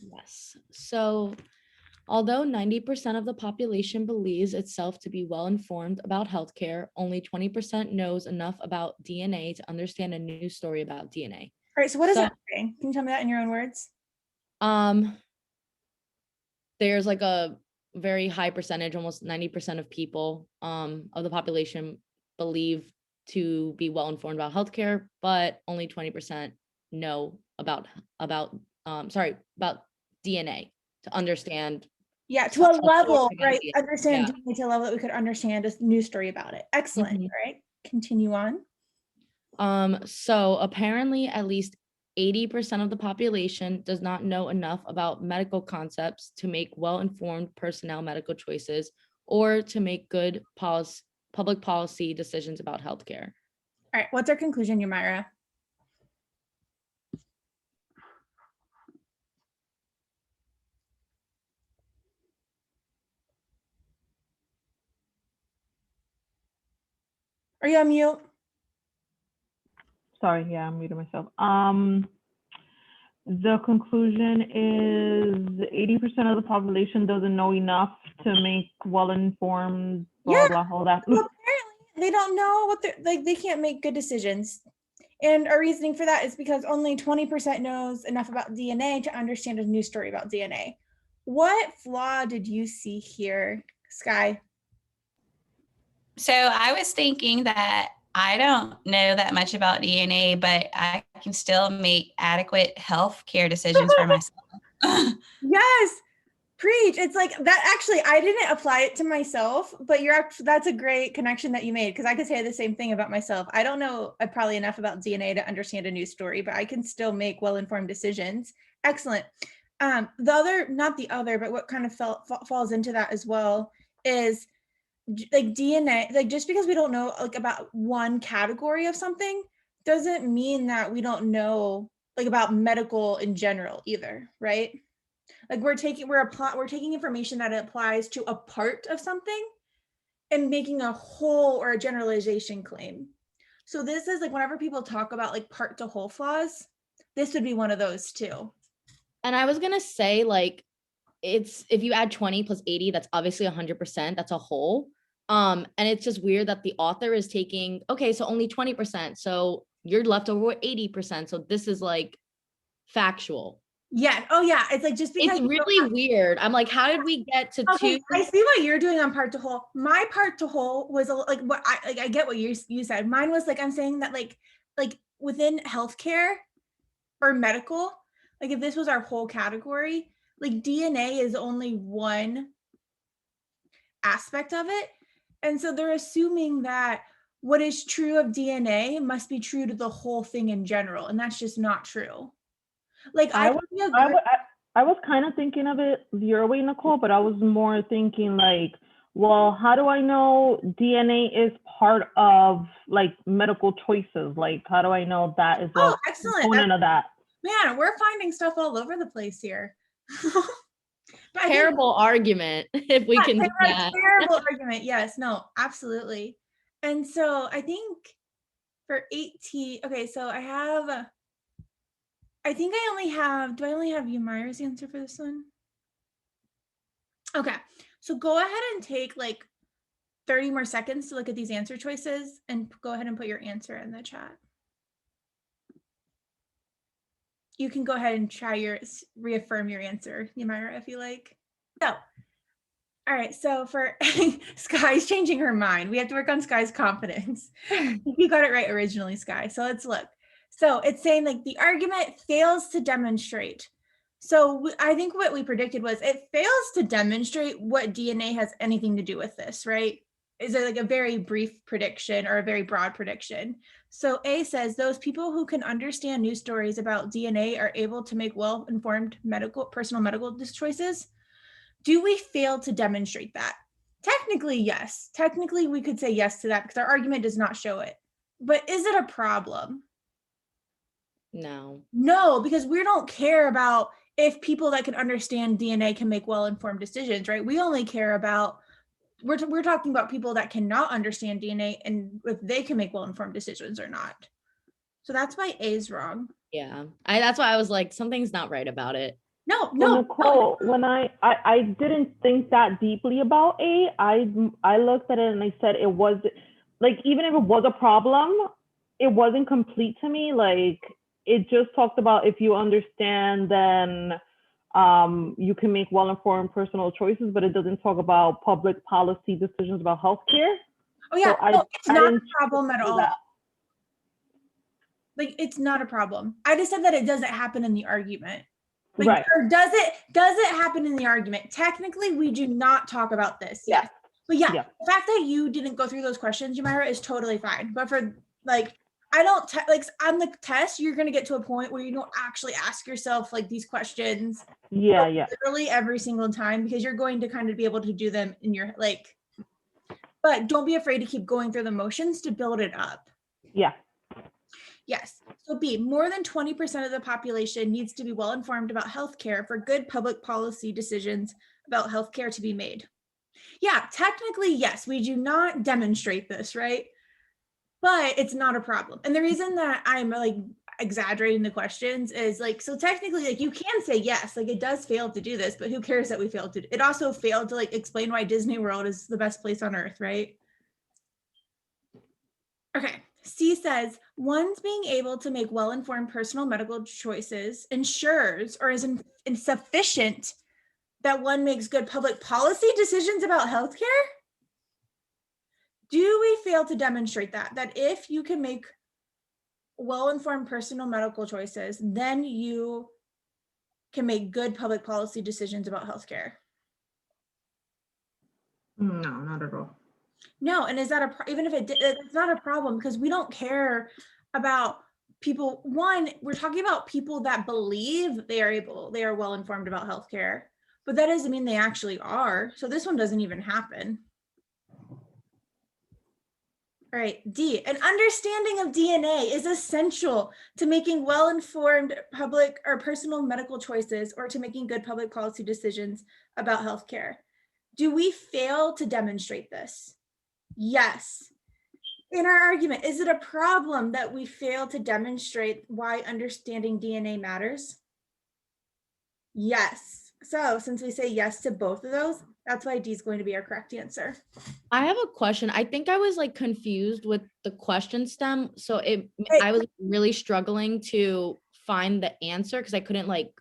Yes. So, although 90% of the population believes itself to be well informed about healthcare, only 20% knows enough about DNA to understand a news story about DNA. All right, so what is that saying? Can you tell me that in your own words? There's like a very high percentage, almost 90% of people of the population believe to be well informed about healthcare, but only 20% know about DNA to understand. Yeah, to a level, right? DNA. Understand Yeah. DNA to a level that we could understand a news story about it. Excellent. Mhm. All right, continue on. So apparently at least 80% of the population does not know enough about medical concepts to make well-informed personnel medical choices or to make good public policy decisions about healthcare. All right, what's our conclusion, Yamira? Are you on mute? Sorry, yeah, I'm muting myself. The conclusion is 80% of the population doesn't know enough to make well-informed, blah, blah, all that. Well, apparently they don't know what they're like, they can't make good decisions. And our reasoning for that is because only 20% knows enough about DNA to understand a news story about DNA. What flaw did you see here, Sky? So I was thinking that I don't know that much about DNA, but I can still make adequate health care decisions for myself. Yes, preach. It's like that. Actually, I didn't apply it to myself, but that's a great connection that you made, because I could say the same thing about myself. I don't know probably enough about DNA to understand a news story, but I can still make well-informed decisions. Excellent. But what kind of falls into that as well is like DNA, like just because we don't know like about one category of something doesn't mean that we don't know like about medical in general either, right? Like we're taking information that applies to a part of something and making a whole or a generalization claim. So this is like whenever people talk about like part to whole flaws, this would be one of those too. And I was gonna say, like, it's if you add 20 plus 80, that's obviously 100%. That's a whole. And it's just weird that the author is taking, okay, so only 20%. So you're left over with 80%. So this is like factual. Yeah. Oh yeah. It's like just because it's really weird. I'm like, how did we get to okay, two? I see what you're doing on part to whole. My part to whole was like what I get what you said. Mine was like I'm saying that like within healthcare or medical, like if this was our whole category, like DNA is only one aspect of it. And so they're assuming that what is true of DNA must be true to the whole thing in general. And that's just not true. Like I was kind of thinking of it your way, Nicole, but I was more thinking like, well, how do I know DNA is part of like medical choices? Like, how do I know that is a component of that? Man, we're finding stuff all over the place here. Terrible argument, if we can do that. Terrible argument. Yes, no, absolutely. And so I think for 18, okay, so I think I only have, do I only have Yamira's answer for this one? Okay, so go ahead and take like 30 more seconds to look at these answer choices and go ahead and put your answer in the chat. You can go ahead and reaffirm your answer, Yamira, if you like. So, all right, so for Sky's changing her mind. We have to work on Sky's confidence. You got it right originally, Sky. So let's look. So it's saying like the argument fails to demonstrate. So I think what we predicted was it fails to demonstrate what DNA has anything to do with this, right? Is it like a very brief prediction or a very broad prediction? So A says those people who can understand news stories about DNA are able to make well-informed personal medical choices. Do we fail to demonstrate that? Technically, yes. Technically, we could say yes to that because our argument does not show it. But is it a problem? No. No, because we don't care about if people that can understand DNA can make well-informed decisions, right? We only care about, we're talking about people that cannot understand DNA and if they can make well-informed decisions or not. So that's why A is wrong. Yeah, that's why I was like, something's not right about it. No, Well, no. Nicole, when I didn't think that deeply about A, I looked at it and I said it was like, even if it was a problem, it wasn't complete to me. Like, it just talked about if you understand, then you can make well-informed personal choices, but it doesn't talk about public policy decisions about healthcare. Oh yeah, So no, it's not a didn't problem at do all. that. Like, it's not a problem. I just said that it doesn't happen in the argument. Like, Right. or does it happen in the argument? Technically, we do not talk about this. Yes. But yeah, Yeah. the fact that you didn't go through those questions, Yamira, is totally fine. But for like, I don't like on the test, you're gonna get to a point where you don't actually ask yourself like these questions Yeah. literally every single time, because you're going to kind of be able to do them in your like, but don't be afraid to keep going through the motions to build it up. Yeah. Yes. So B, more than 20% of the population needs to be well informed about healthcare for good public policy decisions about healthcare to be made. Yeah, technically, yes, we do not demonstrate this, right? But it's not a problem. And the reason that I'm like exaggerating the questions is like, so technically, like, you can say yes, like it does fail to do this, but who cares that we failed to do it? Also failed to like explain why Disney World is the best place on earth, right? Okay. C says, one's being able to make well-informed personal medical choices ensures or is insufficient that one makes good public policy decisions about healthcare? Do we fail to demonstrate that if you can make well-informed personal medical choices, then you can make good public policy decisions about healthcare? No, not at all. No, and is that even if it's not a problem, because we don't care about people. One, we're talking about people that believe they are well informed about healthcare, but that doesn't mean they actually are. So this one doesn't even happen. All right, D, an understanding of DNA is essential to making well-informed public or personal medical choices or to making good public policy decisions about healthcare. Do we fail to demonstrate this? Yes. In our argument, is it a problem that we fail to demonstrate why understanding DNA matters? Yes. So since we say yes to both of those, that's why D is going to be our correct answer. I have a question. I think I was like confused with the question stem. So I was really struggling to find the answer because I couldn't like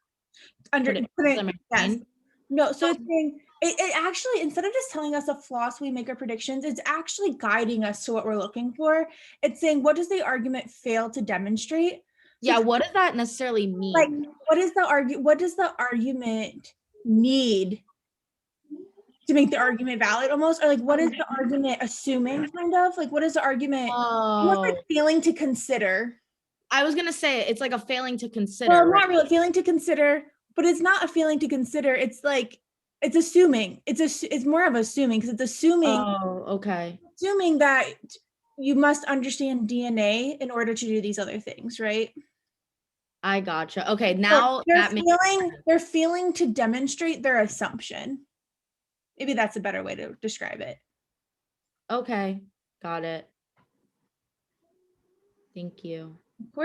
put it in my brain. No, so it's saying it actually, instead of just telling us a flaw so we make our predictions, it's actually guiding us to what we're looking for. It's saying, what does the argument fail to demonstrate? So yeah, what does that necessarily mean? Like, what does the argument need to make the argument valid almost? Or like, what is the argument assuming, kind of? Like, what is the argument? What's like failing to consider? I was gonna say it's like a failing to consider. Well, not really failing to consider, but it's not a failing to consider. It's like, it's assuming. It's more of assuming, because it's assuming. Oh, okay. Assuming that you must understand DNA in order to do these other things, right? I gotcha. Okay, now they're failing to demonstrate their assumption. Maybe that's a better way to describe it. Okay, got it. Thank you. Of course.